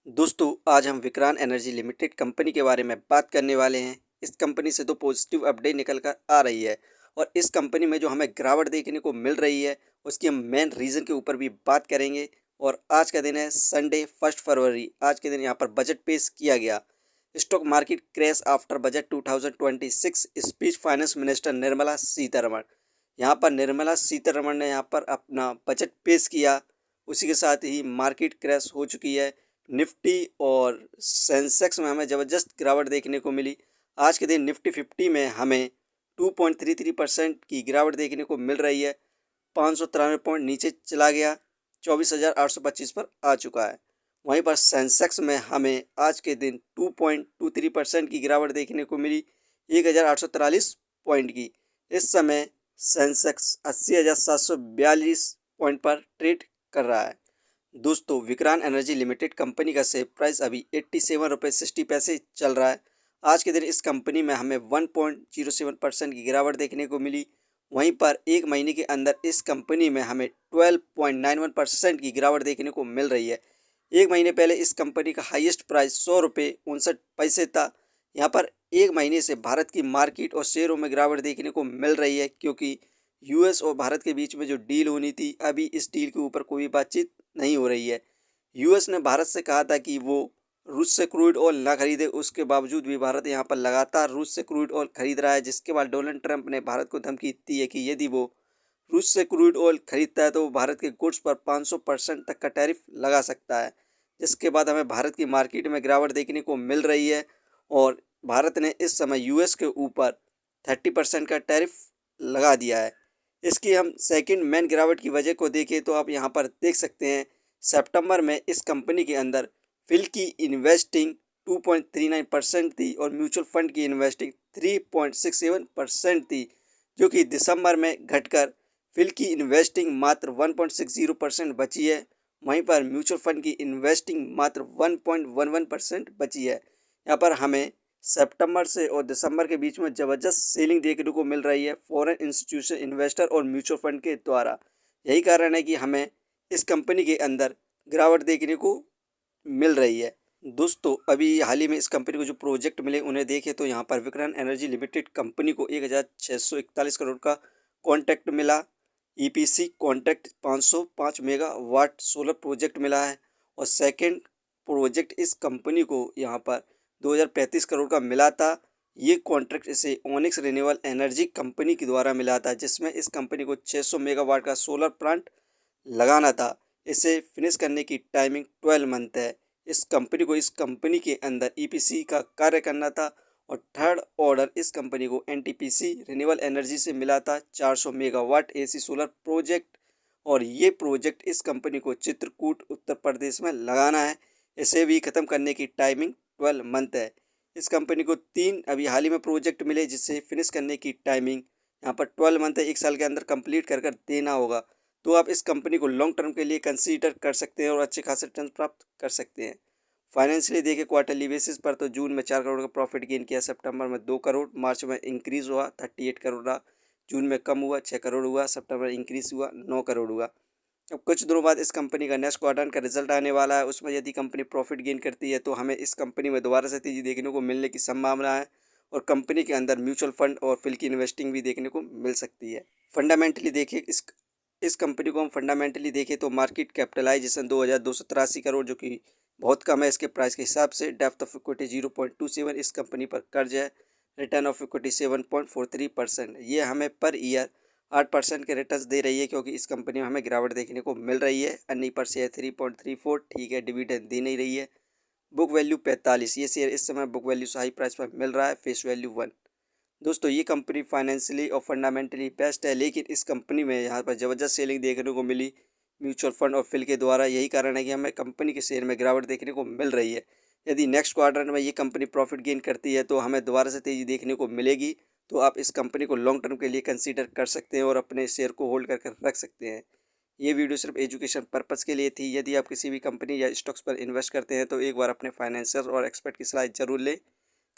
दोस्तों आज हम विक्रांत एनर्जी लिमिटेड कंपनी के बारे में बात करने वाले हैं। इस कंपनी से तो पॉजिटिव अपडेट निकल कर आ रही है और इस कंपनी में जो हमें गिरावट देखने को मिल रही है उसकी हम मेन रीज़न के ऊपर भी बात करेंगे। और आज का दिन है संडे 1 फरवरी। आज के दिन यहाँ पर बजट पेश किया गया। Stock market crash after budget 2026 speech finance minister Nirmala Sitharaman. यहाँ पर निर्मला सीतारमण ने यहाँ पर अपना बजट पेश किया। उसी के साथ ही मार्केट क्रैश हो चुकी है। निफ्टी और सेंसेक्स में हमें ज़बरदस्त गिरावट देखने को मिली। आज के दिन निफ्टी 50 में हमें 2.33% की गिरावट देखने को मिल रही है। 593 पॉइंट नीचे चला गया, 24,825 पर आ चुका है। वहीं पर सेंसेक्स में हमें आज के दिन 2.23% की गिरावट देखने को मिली, 1,843 पॉइंट की। इस समय सेंसेक्स 80,742 पॉइंट पर ट्रेड कर रहा है। दोस्तों विक्रांत एनर्जी लिमिटेड कंपनी का शेयर प्राइस अभी 87 रुपये 60 पैसे चल रहा है। आज के दिन इस कंपनी में हमें 1.07% की गिरावट देखने को मिली। वहीं पर एक महीने के अंदर इस कंपनी में हमें 12.91% की गिरावट देखने को मिल रही है। एक महीने पहले इस कंपनी का हाईएस्ट प्राइस 100 रुपये 59 पैसे था। यहाँ पर एक महीने से भारत की मार्केट और शेयरों में गिरावट देखने को मिल रही है, क्योंकि यूएस और भारत के बीच में जो डील होनी थी अभी इस डील के ऊपर कोई बातचीत नहीं हो रही है। यूएस ने भारत से कहा था कि वो रूस से क्रूड ऑयल ना खरीदे, उसके बावजूद भी भारत यहाँ पर लगातार रूस से क्रूड ऑयल खरीद रहा है। जिसके बाद डोनाल्ड ट्रंप ने भारत को धमकी दी है कि यदि वो रूस से क्रूड ऑयल खरीदता है तो वो भारत के गुड्स पर 500% तक का टैरिफ लगा सकता है। जिसके बाद हमें भारत की मार्केट में गिरावट देखने को मिल रही है और भारत ने इस समय यूएस के ऊपर 30% का टैरिफ लगा दिया है। इसकी हम सेकंड मेन गिरावट की वजह को देखें तो आप यहाँ पर देख सकते हैं, सितंबर में इस कंपनी के अंदर फिल की इन्वेस्टिंग 2.39% थी और म्यूचुअल फंड की इन्वेस्टिंग 3.67% थी, जो कि दिसंबर में घटकर फिल की इन्वेस्टिंग मात्र 1.60% बची है। वहीं पर म्यूचुअल फंड की इन्वेस्टिंग मात्र 1.11% बची है। यहाँ पर हमें सितंबर से और दिसंबर के बीच में ज़बरदस्त सेलिंग देखने को मिल रही है फॉरेन इंस्टीट्यूशन इन्वेस्टर और म्यूचुअल फंड के द्वारा। यही कारण है कि हमें इस कंपनी के अंदर गिरावट देखने को मिल रही है। दोस्तों अभी हाल ही में इस कंपनी को जो प्रोजेक्ट मिले उन्हें देखें तो यहाँ पर विक्रांत एनर्जी लिमिटेड कंपनी को 1,641 करोड़ का कॉन्ट्रैक्ट मिला। EPC contract 505 megawatt solar project मिला है और सेकंड प्रोजेक्ट इस कंपनी को यहाँ पर 2,035 करोड़ का मिला था। ये कॉन्ट्रैक्ट इसे ओनिक्स रिन्यूएबल एनर्जी कंपनी के द्वारा मिला था, जिसमें इस कंपनी को 600 मेगावाट का सोलर प्लांट लगाना था। इसे फिनिश करने की टाइमिंग 12 मंथ है। इस कंपनी के अंदर ईपीसी का कार्य करना था और थर्ड ऑर्डर इस कंपनी को एनटीपीसी रिन्यूएबल एनर्जी से मिला था 400 मेगावाट एसी सोलर प्रोजेक्ट। और ये प्रोजेक्ट इस कंपनी को चित्रकूट उत्तर प्रदेश में लगाना है। इसे भी ख़त्म करने की टाइमिंग 12 मंथ है। इस कंपनी को 3 अभी हाल ही में प्रोजेक्ट मिले जिससे फिनिश करने की टाइमिंग यहाँ पर 12 मंथ है। 1 साल के अंदर कंप्लीट कर देना होगा। तो आप इस कंपनी को लॉन्ग टर्म के लिए कंसीडर कर सकते हैं और अच्छे खासे रिटर्न प्राप्त कर सकते हैं। फाइनेंशियली देखें क्वार्टरली बेसिस पर तो जून में 4 करोड़ का प्रॉफिट गेन किया, सितंबर में 2 करोड़, मार्च में इंक्रीज़ हुआ 38 करोड़ रहा, जून में कम हुआ 6 करोड़ हुआ, सितंबर इंक्रीज़ हुआ 9 करोड़ हुआ। अब कुछ दिनों बाद इस कंपनी का नेक्स्ट क्वार्टर का रिजल्ट आने वाला है। उसमें यदि कंपनी प्रॉफिट गेन करती है तो हमें इस कंपनी में दोबारा से तेज़ी देखने को मिलने की संभावना है और कंपनी के अंदर म्यूचुअल फंड और फिल की इन्वेस्टिंग भी देखने को मिल सकती है। फंडामेंटली देखिए इस कंपनी को हम फंडामेंटली देखें तो मार्केट कैपिटलाइजेशन 2,283 करोड़, जो कि बहुत कम है इसके प्राइस के हिसाब से। डेप्थ ऑफ इक्विटी 0.27, इस कंपनी पर कर्ज है। Return of equity 7.43%। ये हमें पर ईयर 8% के रिटर्न दे रही है, क्योंकि इस कंपनी में हमें गिरावट देखने को मिल रही है। अर्निंग पर शेयर 3.34, ठीक है, डिविडेंड दे नहीं रही है। बुक वैल्यू 45, ये शेयर इस समय बुक वैल्यू से हाई प्राइस पर मिल रहा है। Face value 1। दोस्तों ये कंपनी फाइनेंशियली और फंडामेंटली बेस्ट है, लेकिन इस कंपनी में यहाँ पर ज़बरदस्त सेलिंग देखने को मिली म्यूचुअल फंड और फिल के द्वारा। यही कारण है कि हमें कंपनी के शेयर में गिरावट देखने को मिल रही है। यदि नेक्स्ट क्वार्टर में ये कंपनी प्रॉफिट गेन करती है तो हमें दोबारा से तेज़ी देखने को मिलेगी। तो आप इस कंपनी को लॉन्ग टर्म के लिए कंसीडर कर सकते हैं और अपने शेयर को होल्ड करके रख सकते हैं। ये वीडियो सिर्फ एजुकेशन पर्पज़ के लिए थी। यदि आप किसी भी कंपनी या स्टॉक्स पर इन्वेस्ट करते हैं तो एक बार अपने फाइनेंशियल और एक्सपर्ट की सलाह जरूर लें।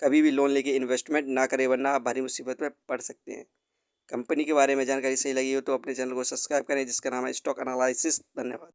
कभी भी लोन लेके इन्वेस्टमेंट ना करें, वरना आप भारी मुसीबत में पड़ सकते हैं। कंपनी के बारे में जानकारी सही लगी हो तो अपने चैनल को सब्सक्राइब करें, जिसका नाम है स्टॉक एनालिसिस। धन्यवाद।